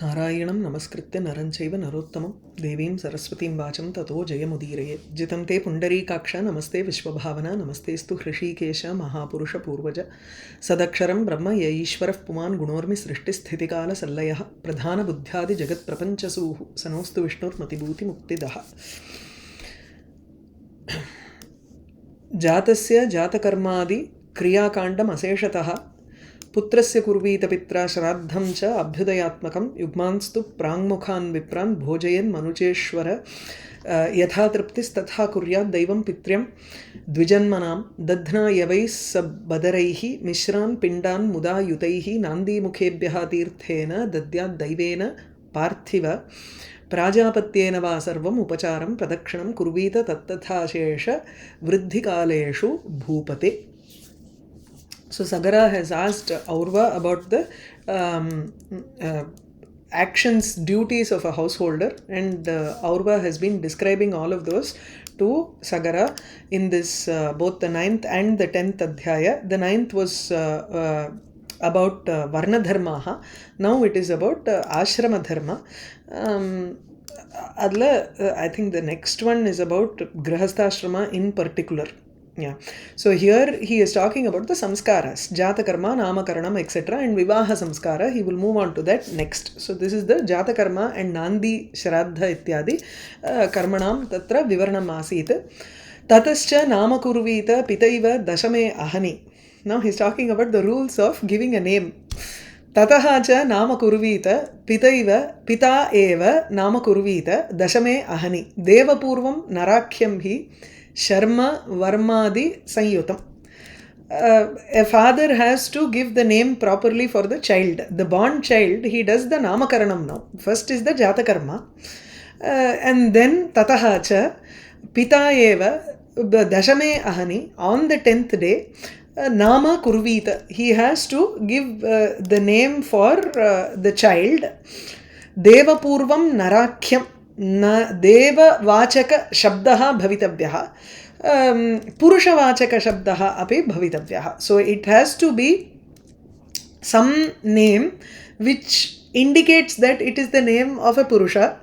नारायणं नमस्कृत्य नरं चैव नरोत्तमं देवीं सरस्वतीं वाचं ततो जयमुदीरये जितं ते पुण्डरीकाक्ष नमस्ते विश्वभावना नमस्तेस्तु हृषीकेश महापुरुषपूर्वज सदक्षरं ब्रह्म य ईश्वरः पुमान् गुणोर्मि सृष्टिस्थितिकालसल्लयः प्रधानबुद्ध्यादिजगत्प्रपञ्चसूः सनोऽस्तु विष्णुर्मतिभूतिमुक्तिदः जातस्य जातकर्मादि क्रियाकाण्डमशेषतः पुत्रस्य कुर्वीत पित्रा श्राद्धं च अभ्युदयात्मकं युग्मांस्तु प्राङ्मुखान् विप्रान् भोजयन् मनुजेश्वर यथा तृप्तिस्तथा कुर्यात् दैवं पित्र्यं द्विजन्मनां दध्ना यवैः सबदरैः मिश्रान् पिण्डान् मुदा युतैः नान्दीमुखेभ्यः तीर्थेन दद्यात् दैवेन पार्थिव प्राजापत्येन वा सर्वम् उपचारं प्रदक्षिणं कुर्वीत तत्तथाशेष वृद्धिकालेषु भूपते. So Sagara has asked Aurva about the actions, duties of a householder, and Aurva has been describing all of those to Sagara in this both the 9th and the 10th Adhyaya. The 9th was about Varna Dharmaha. Now it is about Ashrama Dharma. I think the next one is about Grahastha in particular. Yeah. So here he is talking about the samskaras, Jatakarma, Namakaranam, etc. and Vivaha samskara. He will move on to that next. So this is the Jatakarma and Nandi Shraddha ityadi karmanam tatra vivaranam asit. Tatascha Namakurvita Pitaiva Dashame Ahani. Now he is talking about the rules of giving a name. ततः च नाम कुर्वीत पितैव पिता एव नाम कुर्वीत दशमे अहनि देवपूर्वं नराख्यं हि Sharma Varmadi Sanyutam. A father has to give the name properly for the child. The born child, he does the Namakaranam now. First is the Jatakarma. And then Tatahacha, Pita Eva, Dashame Ahani, on the 10th day, Nama Kurvita. He has to give the name for the child. Devapurvam Narakhyam. न देववाचक शब्दः भवितव्यः पुरुषवाचक शब्दः अपि भवितव्यः. So it has to be some name which indicates that it is the name of a purusha.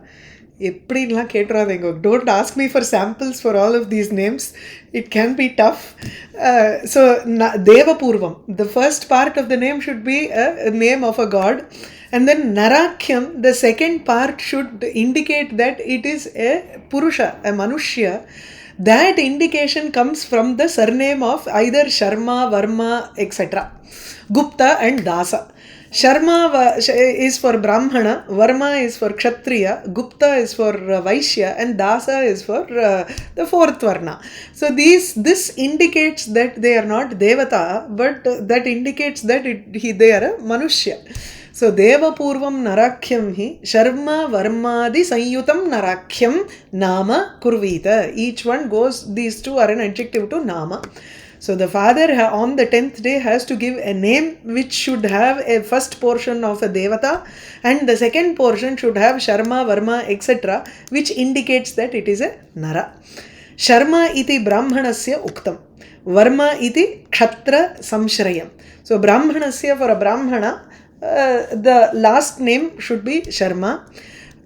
Don't ask me for samples for all of these names. It can be tough. So Devapurvam, the first part of the name should be a name of a god. And then Narakhyam, the second part should indicate that it is a Purusha, a Manushya. That indication comes from the surname of either Sharma, Varma, etc. Gupta and Dasa. Sharma is for Brahmana, Varma is for Kshatriya, Gupta is for Vaishya, and Dasa is for the fourth Varna. So this indicates that they are not Devata, but that indicates that they are a Manushya. So Devapurvam Narakhyam hi Sharma Varmadi Sanyutam Narakhyam Nama Kurvita. Each one goes, these two are an adjective to Nama. So the father on the 10th day has to give a name which should have a first portion of a Devata and the second portion should have Sharma, Varma, etc. which indicates that it is a Nara. Sharma iti Brahmanasya Uktam. Varma iti Kshatra Samshrayam. So Brahmanasya, for a Brahmana, the last name should be Sharma.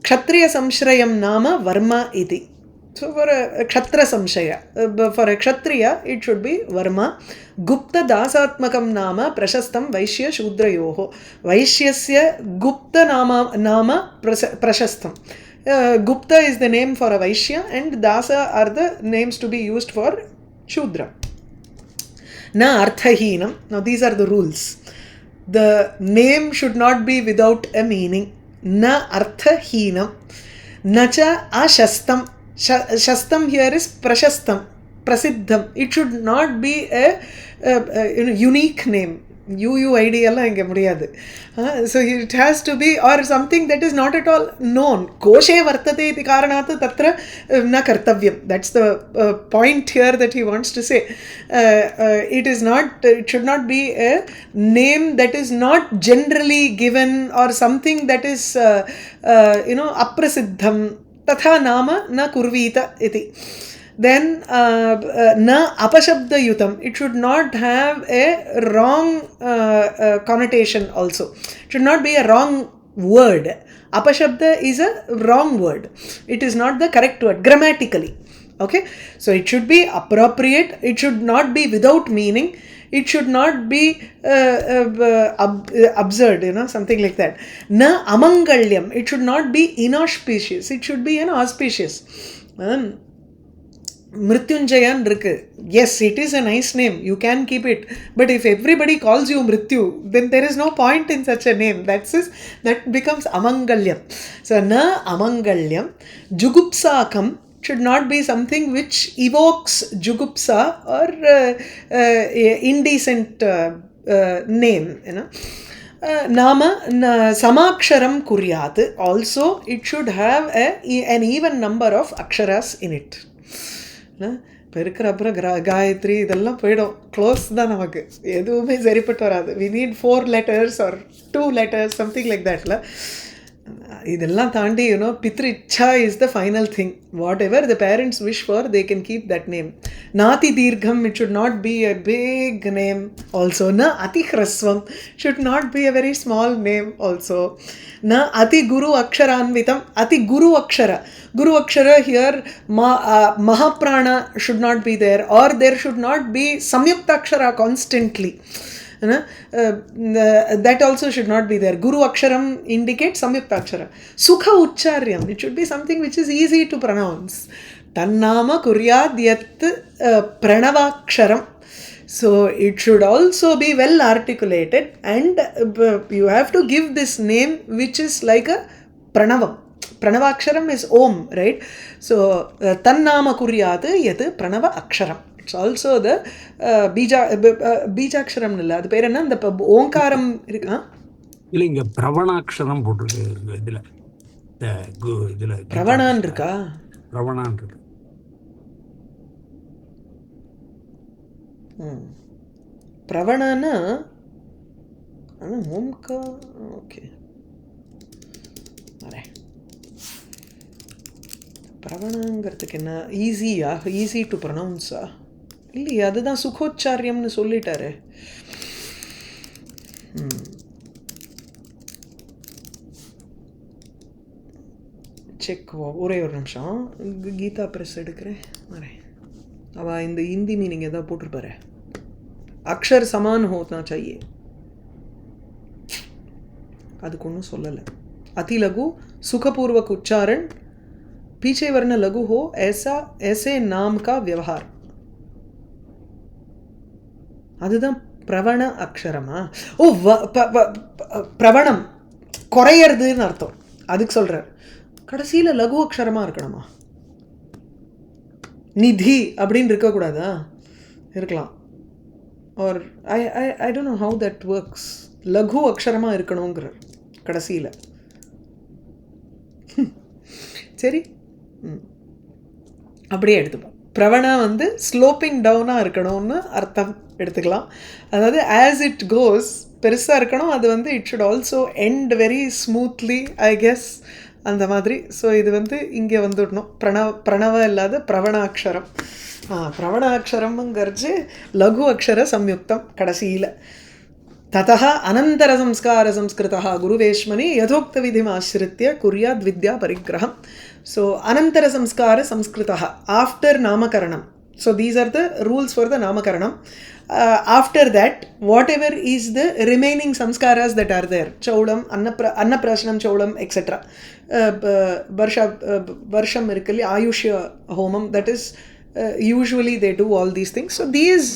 Kshatriya Samshrayam Nama Varma iti. So for a Kshatra Samshaya, for a Kshatriya, it should be Varma. Gupta Dasatmakam Nama Prashastam Vaishya Shudrayoho. Vaishyasya Gupta Nama Prashastam. Gupta is the name for a Vaishya and Dasa are the names to be used for Shudra. Na Arthahinam. Now these are the rules. The name should not be without a meaning. Na Arthahinam. Nacha Ashastam. Shastam here is Prashastam, Prasiddham. It should not be a unique name. UUID alla inge mudiyadu. So it has to be or something that is not at all known. Koshe vartate iti karanat tatra na kartavyam. That's the point here that he wants to say. It should not be a name that is not generally given or something that is aprasiddham. Tatha nama na kurvita iti. Then na apashabda yutam. It should not have a wrong connotation also. It should not be a wrong word. Apashabda is a wrong word. It is not the correct word grammatically. Okay, so it should be appropriate, it should not be without meaning, it should not be absurd, something like that. Na amangalyam, it should not be inauspicious, it should be auspicious. Mrityunjayan irukku. Yes, it is a nice name. You can keep it. But if everybody calls you Mrityu, then there is no point in such a name. That becomes Amangalyam. So, na Amangalyam. Jugupsakam should not be something which evokes jugupsa or indecent name. Nama Samaksharam Kuryat. Also, it should have an even number of aksharas in it. இப்போ இருக்கிற அப்புறம் காயத்ரி இதெல்லாம் போயிடும், close தான், நமக்கு எதுவுமே சரிப்பட்டு வராது. We need 4 letters or 2 letters, something like தட்ல. இதெல்லாம் தாண்டி பித்ரு இச்சா is the final thing. Whatever the parents wish for, they can keep that name. நாதி தீர்க்கம், it should not be a big name also. ந அதி ஹ்ரஸ்வம், should not be a very small name also. Na ati guru aksharanvitam, ati guru akshara. Guru akshara here, mahaprana should not be there, or there should not be samyukta akshara constantly. That also should not be there. Guru aksharam indicates samyukta akshara. Sukha ucharyam, it should be something which is easy to pronounce. Tannama kuryad yat pranavaksharam. So it should also be well articulated, and you have to give this name which is like a pranavam. Pranavaksharam is Om, right? So Tannama Kuryat yat Pranava Aksharam. It's also the Bijaksharam nilla. அது பேர் என்ன, அந்த ஓங்காரம் இருக்கா இல்ல, இங்க பிரவணாட்சரம் போட்டிருக்கு. இதுல பிரவணான் இருக்கா? பிரவணான் இருக்கு. பிரவணனா ஓம்கா. ஓகே, பிரவணங்கிறதுக்கு என்ன, ஈஸியா, ஈஸி டு ப்ரொனவுன்ஸா? இல்லையா, அதுதான் சுகோச்சாரியம்னு சொல்லிட்டாரு. செக், ஒரே ஒரு நிமிஷம், கீதா ப்ரெஸ் எடுக்கிறேன் வரேன். அவள் இந்த ஹிந்தி மீனிங் எதாவது போட்டிருப்பாரு. அக்ஷர் சமான் ஹோனா சாயே, அதுக்கு ஒன்றும் சொல்லலை. अति लघु सुखपूर्वक उच्चारण, पीछे वर्ण लघु हो, ऐसा ऐसे नाम का व्यवहार. அதுதான் பிரவண அக்ஷரமா? ஓ, பிரவணம் குறையறதுன்னு அர்த்தம். அதுக்கு சொல்கிறார். கடைசியில் லகு அக்ஷரமாக இருக்கணுமா? நிதி அப்படின்னு இருக்கக்கூடாதா? இருக்கலாம். Or I don't know how that works. லகு அக்ஷரமாக இருக்கணுங்கிறார் கடைசியில். சரி, அப்படியே எடுத்துப்போம். பிரவணா வந்து ஸ்லோப்பிங் டவுனாக இருக்கணும்னு அர்த்தம் எடுத்துக்கலாம். அதாவது ஆஸ் இட் கோஸ் பெருசாக இருக்கணும். அது வந்து it should also end very smoothly, I guess, அந்த மாதிரி. ஸோ இது வந்து இங்கே வந்துடணும். பிரணவ இல்லாத பிரவணாட்சரம். பிரவணாட்சரம்ங்கிறது லகு அக்ஷர சம்யுக்தம் கடைசியில். ततः अनंतर संस्कार संस्कृतः गुरुवेश्मनि यथोक्त विधिम आश्रित्य कुर्याद् विद्या परिग्रहम्. So अनंतर संस्कार संस्कृतः after नामकरणम. So these are the rules for the नामकरणम. After that, whatever is the remaining samskaras that are there, chaulam, annaprashanam, chaulam, etc. Varsham irukkalli, ayushya homam, that is usually they do all these things. So these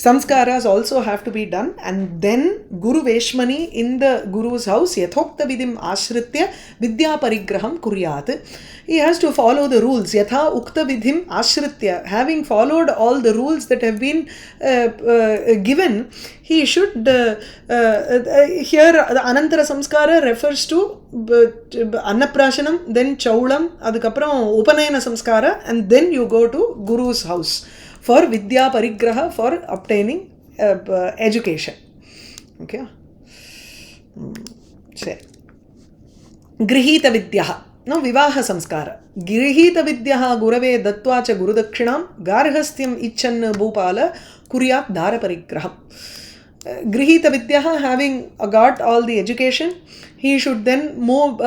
samskaras also have to be done, and then Guru Veshmani in the Guru's house yathokta vidhim ashritya vidya parigraham kuryat. He has to follow the rules. Yatha ukta vidhim ashritya, having followed all the rules that have been given, he should here the anantara samskara refers to annaprashanam, then chaulam, adukapram upanayana samskara, and then you go to Guru's house for vidya parigraha, for obtaining education. Okay, சரி. गृहीत विद्याः no vivaha samskara. Grihita vidyaha gurave dattva cha gurudakshinaam garhasthim icchan bhupala kuryat dara parigraham. Grihita Vidyaha, having got all the education, he should then move,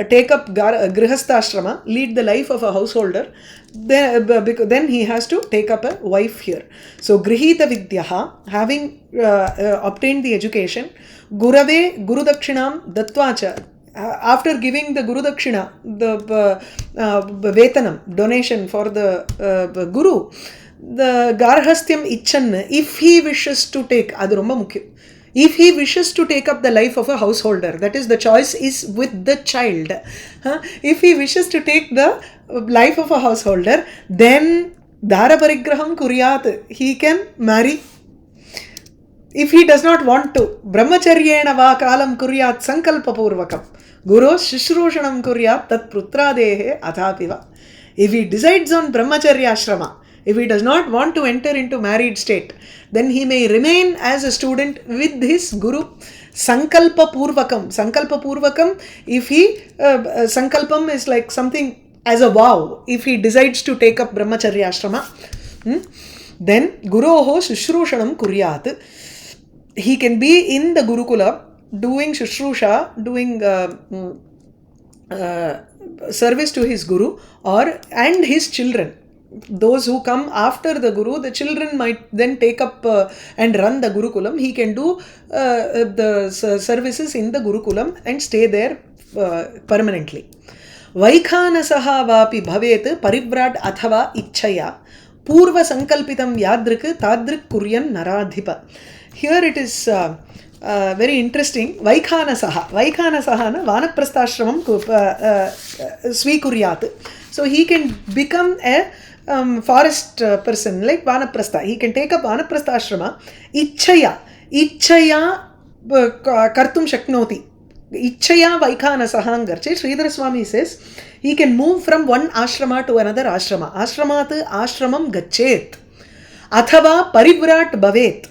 take up Grihastha lead the life of a householder. Then he has to take up a wife here. So Grihita Vidyaha, having obtained the education, Gurave Guru Dakshinam Dattvacha, after giving the Guru Dakshina, the Vetanam, donation for the Guru, the Garhastyam Icchan, if he wishes to take, adu romba mukyam. If he wishes to take up the life of a householder, that is, the choice is with the child. If he wishes to take the life of a householder, then Dhara Parigraham Kuryat, he can marry. If he does not want to, Brahmacharyena va kalam kuryat sankalpa purvakam, Guru Shishrushanam kuryat tat putradehe athapiva. If he decides on Brahmacharya ashrama, if he does not want to enter into married state, then he may remain as a student with his Guru. Sankalpa Purvakam. Sankalpa Purvakam, if he, Sankalpam is like something as a vow. If he decides to take up Brahmacharya ashrama, then Guroho Shishrushanam Kuryat. He can be in the Gurukula doing Shishrusha, doing service to his Guru and his children. Those who come after the Guru, the children might then take up and run the Gurukulam. He can do the services in the Gurukulam and stay there permanently. Vaikhanasaha vapi bhavet parivrat athava ichchaya purva sankalpitam yadrik tadrik kuryan naradhipa. Here it is very interesting. Vaikhanasaha. Vaikhanasaha na vanaprasthashramam swikuryat. So he can become a forest person like Vanaprastha. He can take up Vanaprastha ashrama. Ichchaya kartum shaknoti. Ichchaya Vaikhanasaha garche. Sridhar Swami says he can move from one ashrama to another ashrama. Ashramat ashramam gachet. Athava parivrat bhavet.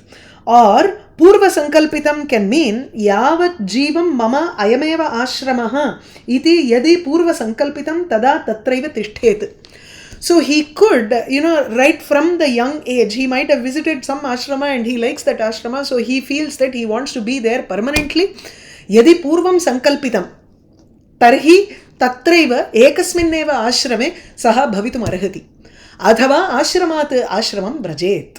Or Purva Sankalpitam can mean Yavat Jeevam Mama Ayameva Ashramaha Iti Yadi Purva Sankalpitam Tada Tatraiva Tishthet. So he could, right from the young age, he might have visited some ashrama and he likes that ashrama, so he feels that he wants to be there permanently. Yadi Purvam Sankalpitam Tarhi Tatraiva Ekasminneva Ashrame Saha Bhavitum Arhati. Adhava Ashramat Ashramam Brajet.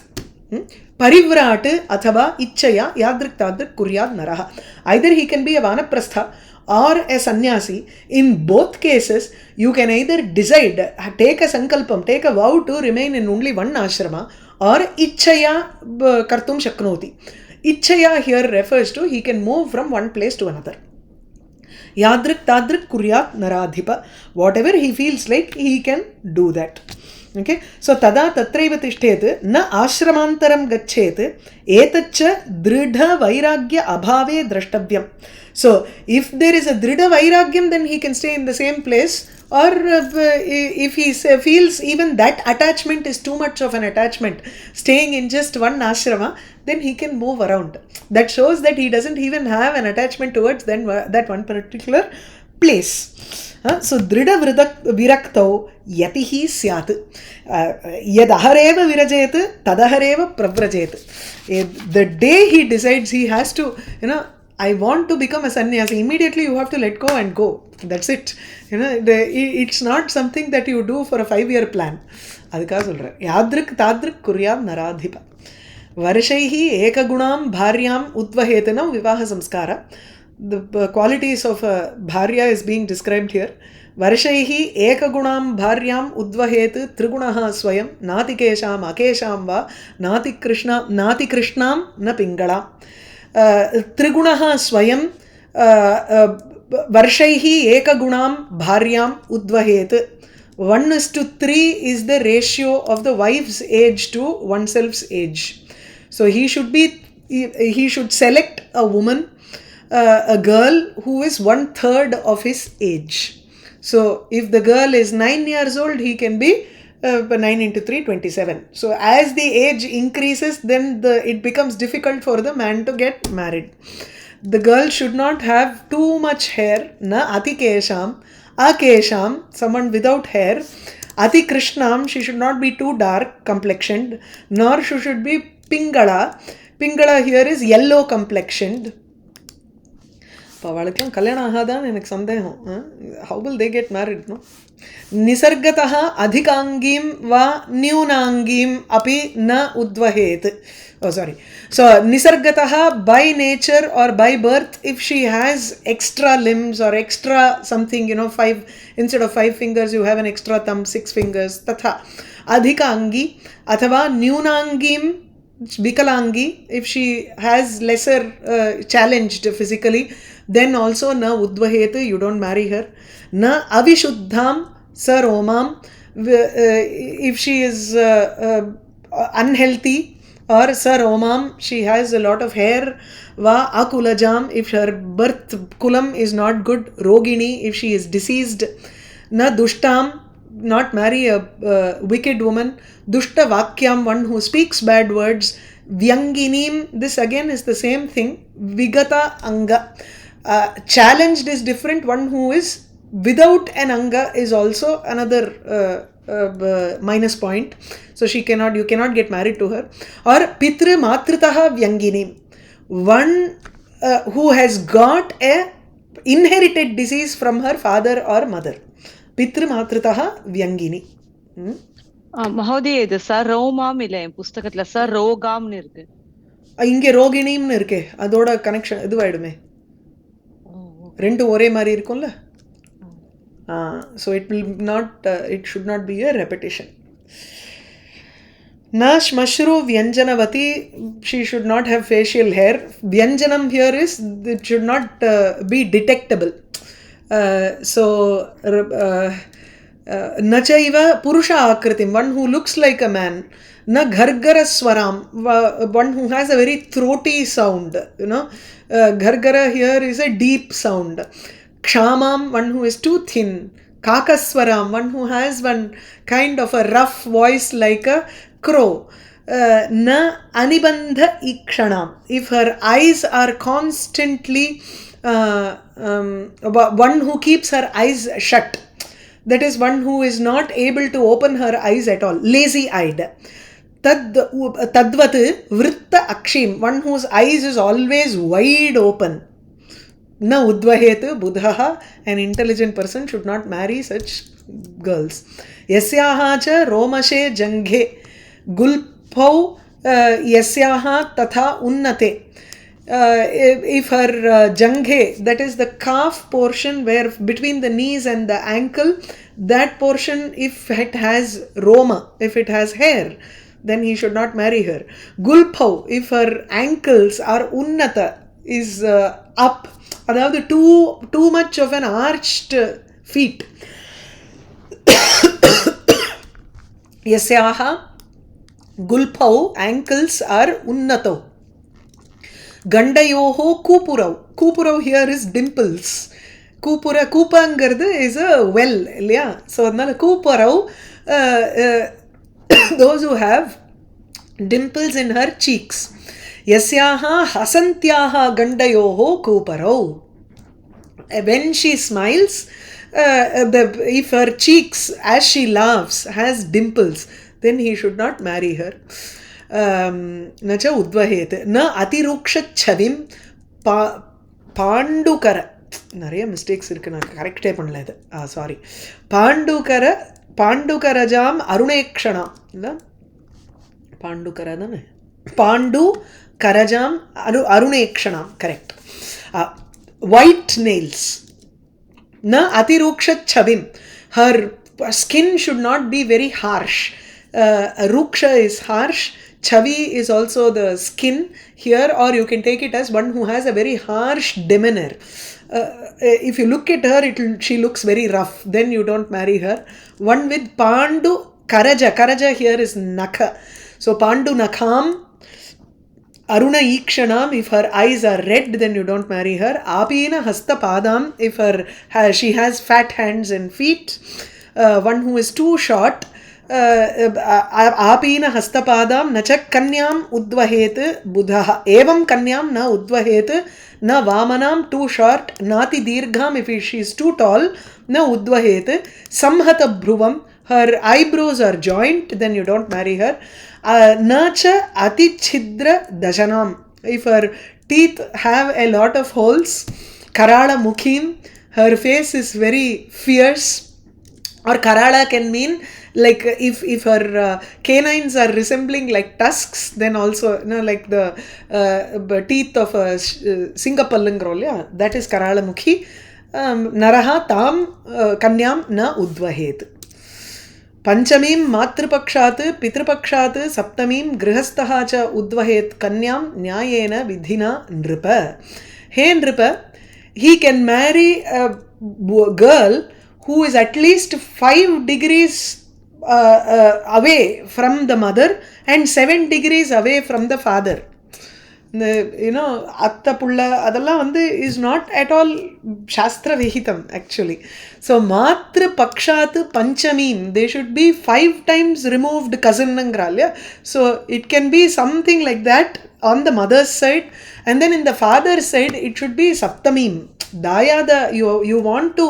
Parivrat athava ichchaya yadrik tadrik kuryad naraha. Either he can be a vanaprastha or a sannyasi. In both cases, you can either decide, take a sankalpam, take a vow to remain in only one ashrama, or ichchaya kartum shaknoti. Ichchaya here refers to he can move from one place to another. Yadrik tadrik kuryat naradhipa. Whatever he feels like, he can do that. Okay, so tada tatraiva tishthet na ashramantaram gachet etacha dridha vairagya abhave drashtavyam. So if there is a dridha vairagyam, then he can stay in the same place, or if he feels even that attachment is too much of an attachment, staying in just one ashrama, then he can move around. That shows that he doesn't even have an attachment towards that one particular place. So dridha viraktau yatihi syat. Yadahareva virajet tadahareva pravrajet. The day he decides he has to, I want to become a sannyasi, immediately you have to let go and go. That's it. It's not something that you do for a 5-year plan. Adhika solra. Yadrik tadrik kuryam naradhipa. Varshaihi ekagunam bharyam udvahetanam vivaha samskara. The qualities of a bharya is being described here. Varshaihi ekagunam bharyam udvahet trigunaha swayam nati kesham akesham va nati krishnam na pingala. Trigunaha swayam varshaihi ekagunam bharyam udvahet. 1:3 is the ratio of the wife's age to oneself's age. So he should select a woman, a girl who is 1/3 of his age. So if the girl is 9 years old, he can be 9 into 3, 27. So as the age increases, then it becomes difficult for the man to get married. The girl should not have too much hair. Na ati kesham, akesham, someone without hair. Ati krishnam, she should not be too dark complexioned, nor she should be pingala. Pingala here is yellow complexioned. இப்போ அவளுக்கெல்லாம் கல்யாணம் ஆகாதான்னு எனக்கு சந்தேகம். How will they get married, no? निसर्गतः अधिकांगीं वा न्यूनांगीं अपि न उद्वहेत्. Oh, sorry. So, nisargataha by nature or by birth, if she has extra limbs or extra something, 5, instead of 5 fingers, you have an extra thumb, 6 fingers, tatha. Adhika angi, athava nyunangim, vikalangi, if she has lesser challenged physically, then also na udvahet, you don't marry her. Na avishuddham saromam, if she is unhealthy, or sir omam, she has a lot of hair, va akulajam, if her birth kulam is not good, rogini, if she is diseased, na dushtam, not marry a wicked woman, dushta vakyam, one who speaks bad words, vyanginim, this again is the same thing, vigata anga, challenged is different, one who is without an anga is also another minus point. So you cannot get married to her. Or Pitru Matritaha Vyanginim, one who has got a inherited disease from her father or mother. Pitru Matritaha Vyangini. மகோதய இது sir ரோமாம் இல்ல என் புஸ்தகத்துல sir ரோகாம்னு இருக்கு. இங்க ரோகிணிம்னு இருக்கே, அதோட connection இதுவாயிடுமே, ரெண்டு ஒரே மாதிரி இருக்கும்ல. So it will not, it should not be a repetition. Na shmashru vyanjanavati, she should not have facial hair. Vyanjanam here is, it should not be detectable. So nachaiva purusha akritim, one who looks like a man. Na ghargara swaram, one who has a very throaty sound, ghargara here is a deep sound. Kshamam, one who is too thin. Kakaswaram, one who has one kind of a rough voice like a crow. Na anibandha ikshanam, if her eyes are constantly one who keeps her eyes shut, that is one who is not able to open her eyes at all, lazy eyed. Tadvat vritta akshim, one whose eyes is always wide open. Na udvahet buddhaha, an intelligent person should not marry such girls. Yasyaha cha romashe janghe gulpau yasyaha tatha unnate. If her janghe, that is the calf portion where between the knees and the ankle, that portion, if it has roma, if it has hair, then he should not marry her. Gulpau, if her ankles are unnata, is up, அதாவது too much of an arched feet. Yasyaha gulpau, ankles are unnato. Gandayoho kupurau, kupurau here is dimples. Koopangardu is a well, இல்லையா? So அதனால கூப்பரவு, those who have dimples in her cheeks. Yasyaha hasantyaha gandayoho kuparau, when she smiles, if her cheeks as she laughs has dimples, then he should not marry her. Nacha udvahet. Na atiruksha chavim pandukara, நிறைய mistakes இருக்கு, நான் கரெக்டே பண்ணல இது, sorry. பாண்டுகரஜாம் அருணேக்ஷணாம், இல்லை பாண்டுகர தானே, bond karajam arunekshanam, correct. White nails. Na atiruksha chavim, her skin should not be very harsh. Ruksha is harsh, chavi is also the skin here, or you can take it as one who has a very harsh demeanor. If you look at her, she looks very rough, then you don't marry her. One with pandu karaja here is nakha, so pandu nakham aruna ikshanam, if her eyes are red, then you don't marry her. Apina hasta padam, if she has fat hands and feet. One who is too short, apina hasta padam nacha kanyam udvahet buddha, evam kanyam na udvahet na vamanam, too short, nati dirgham, if she is too tall, na udvahet. Samhata bhruvam, her eyebrows are joint, then you don't marry her. Nacha atichidra dajanam. If her teeth have a lot of holes, karala mukhim, her face is very fierce. Or karala can mean like if her canines are resembling like tusks, then also like the teeth of a singapallangrol, yeah, that is karala mukhi. Naraha tam kanyam na udvahet. Panchami मातृपक्षात् पितृपक्षात् सप्तमीं गृहस्थः च उद्वहेत् कन्यां न्यायेन विधिना नृप. हे नृप, he can marry a girl who is at least 5 degrees away from the mother and 7 degrees away from the father. அத்த புள்ள அதெல்லாம் வந்து is not at all சாஸ்திர விஹிதம் ஆக்சுவலி. ஸோ மாத்ரு பக்ஷாத்து பஞ்சமீம், they should be 5 times removed கசின்னுங்கிறா இல்லையா. So it can be something like that on the mother's side, and then in the father's side it should be saptamim. Dayada, you want to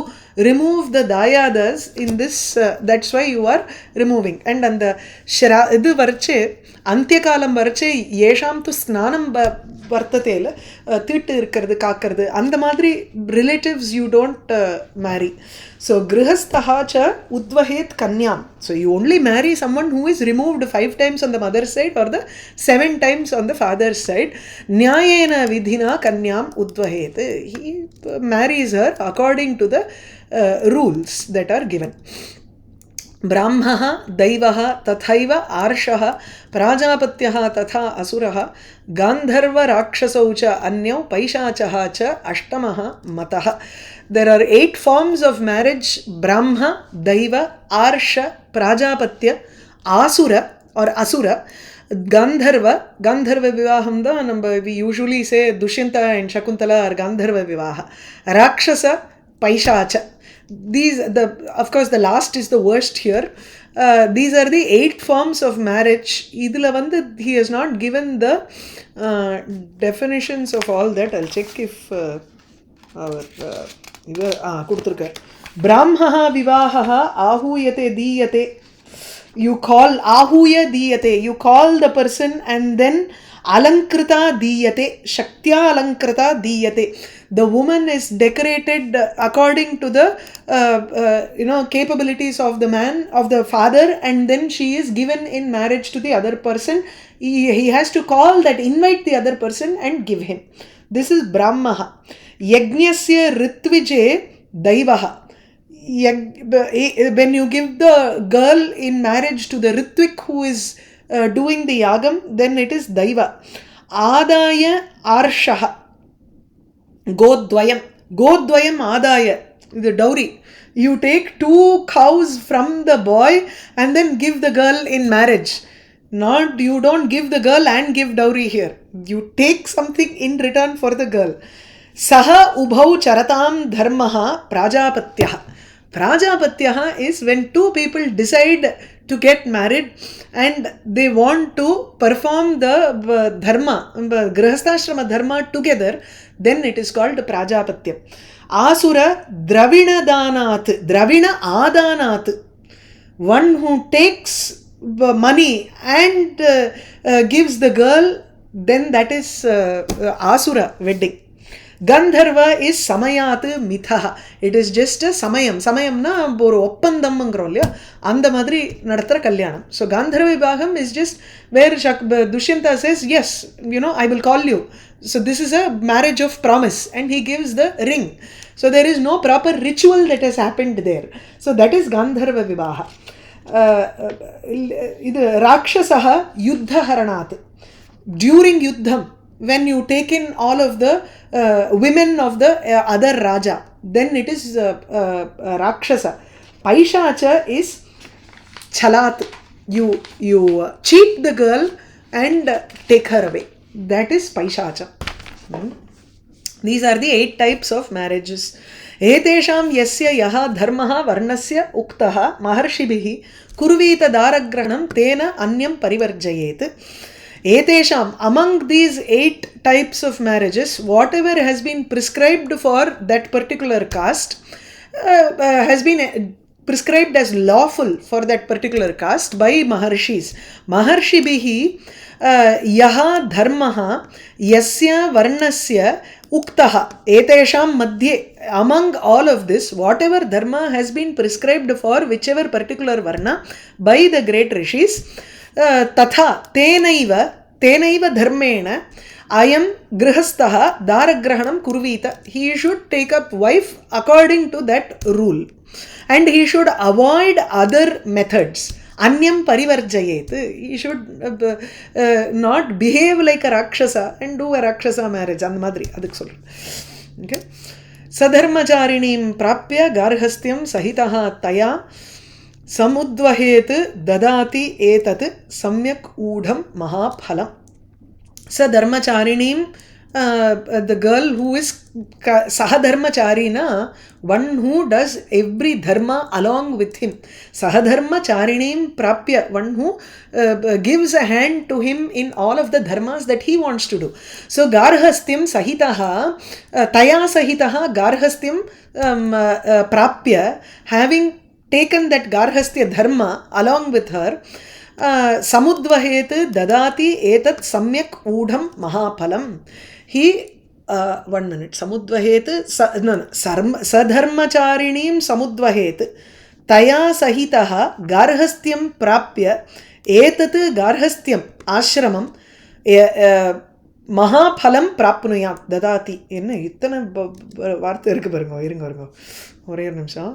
remove the dayadas in this, that's why you are removing. And the shara idu varche antyakalam varche yesham tu snanam vartatela thittu irukkiradhu kaakkiradhu and madri relatives you don't marry. So grihastha cha udvahet kanyam. So you only marry someone who is removed 5 times on the mother's side or the 7 times on the father's side. Nyayena vidhina kanyam udvahet. He marries her according to the rules that are given. ब्राह्मः दैवः तथैव आर्षः प्राजापत्यः तथा असुरः गान्धर्वराक्षसौ च अन्यौ पैशाचः च अष्टमः मतः. There are 8 forms of marriage: Brahma, Daiva, Arsha, Prajapatya, Asura or Asura, Gandharva. Gandharva Vivaham da number we usually say Dushyanta and Shakuntala are Gandharva Vivaha. Rakshasa, Paishacha. These, of course the last is the worst here. These are the 8 forms of marriage. Idhula vandu he has not given the definitions of all that. I'll check if our kuduthirukka. Brahmaha vivahaha ahuyate diyate. You call ahuya diyate, you call the person and then alankrita diyate, shaktya alankrita diyate. The woman is decorated according to the capabilities of the man, of the father, and then she is given in marriage to the other person. He has to call that, invite the other person and give him. This is Brahmaha. Yajnasya ritvije daivaha. When you give the girl in marriage to the ritvik who is doing the yagam, then it is daiva. Adaya arshaha. Godvayam. Godvayam adaya. The dowry. You take 2 cows from the boy and then give the girl in marriage. Not, you don't give the girl and give dowry here. You take something in return for the girl. Saha ubhau charatam dharmaha prajapatyaha. Prajapatyaha is when 2 people decide to get married and they want to perform the dharma, grihasthashrama dharma together, then it is called Prajapatyam. Asura dravina danat, dravina adanat. One who takes money and gives the girl, then that is Asura wedding. Gandharva is samayat mithaha. It is just a samayam. Samayamna ஒரு ஒப்பந்தம்ங்கிறோம் இல்லையா, அந்த மாதிரி நடத்துகிற கல்யாணம். So Gandharva Vivaham is just where Dushyanta says, yes, I will call you. So this is a marriage of promise and he gives the ring. So there is no proper ritual that has happened there. So that is Gandharva Vivaha. Idu Rakshasaha Yuddha Haranat. During Yuddham, when you take in all of the women of the other Raja, then it is Rakshasa. Paishacha is Chalat. You cheat the girl and take her away. That is Paishacha. These are the 8 types of marriages. Etesham yasya yaha dharmaha varnasya uktaha maharshibhihi kurvita daragranam tena anyam parivarjayet. Etesham, among these 8 types of marriages, whatever has been prescribed for that particular caste has been prescribed as lawful for that particular caste by Maharshis. Maharshibihi yaha dharmaha yasya varnasya uktaha etesham madhye. Among all of this, whatever dharma has been prescribed for whichever particular varna by the great rishis, tatha tenaiva dharmena ayam grihastaha daragrahanam kurvita. He should take up wife according to that rule, and he should avoid other methods. Anyam parivarjayet. He should not behave like a rakshasa and do a rakshasa marriage. And madri aduk solra. Okay. Sadharmacharinim prapya garhastyam sahitaha taya samudvahet dadati etat samyak udham mahaphalam. Sadharmacharinim, the girl who is sahadharmacharina, one who does every dharma along with him. Sahadharmacharinim prapya, one who gives a hand to him in all of the dharmas that he wants to do. So garhastyam sahitaha taya sahitaha garhastyam prapya, having taken that garhastya dharma along with her, samudvahet dadati etat samyak udham mahaphalam. He one minute. Samudvahet sadharmacharinim samudvahet taya sahitaha garhastyam prapya etat garhastyam ashramam mahaphalam prapnuyat dadati. என்ன இத்தனை வார்த்தை இருக்கு பாருங்க. இருங்க ஒரே ஒரு நிமிஷம்.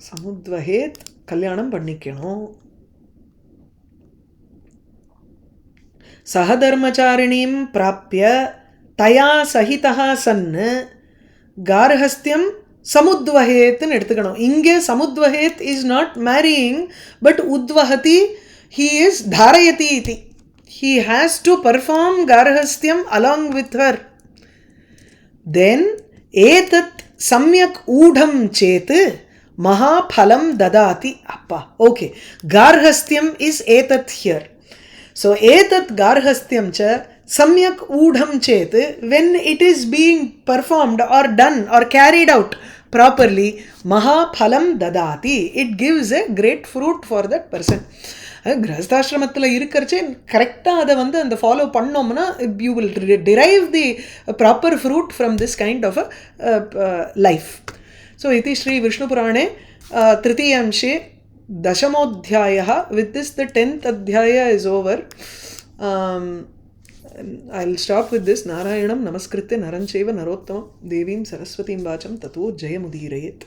சமுத்வஹேத் கல்யாணம் பண்ணிக்கணும். சஹதர்மச்சாரிணீம் பிராப்ய தயா சஹிதா சன் கார்ஹஸ்தியம் சமுத்வஹேத்னு எடுத்துக்கணும். இங்கே சமுத்வஹேத் இஸ் நாட் மேரியிங், பட் உத்வஹதி, ஹி இஸ் தாரயதி இதி. He has to perform garhastham along with her. Then etat samyak udham chet mahaphalam dadati. Appa. Okay. Garhastham is etat here. So etat garhastham cha samyak udham chet, when it is being performed or done or carried out properly, mahaphalam dadati. It gives a great fruit for that person. கிரகஸ்தாசிரமத்தில் இருக்கிறச்சே கரெக்டாக அதை வந்து அந்த follow பண்ணோம்னா you will drive the proper fruit from this kind of a life. So இது ஸ்ரீ விஷ்ணு புராணே திருத்தீயாம்சே தசமோத்தியாயः. வித் திஸ் த 10th அத்தியாய is over. I will stop with this. நாராயணம் நமஸ்கிருத்ய நரஞ்சைவ நரோத்தமம் தேவீம் சரஸ்வதீம் வாச்சம் ததோ ஜெயமுதீரயேத்.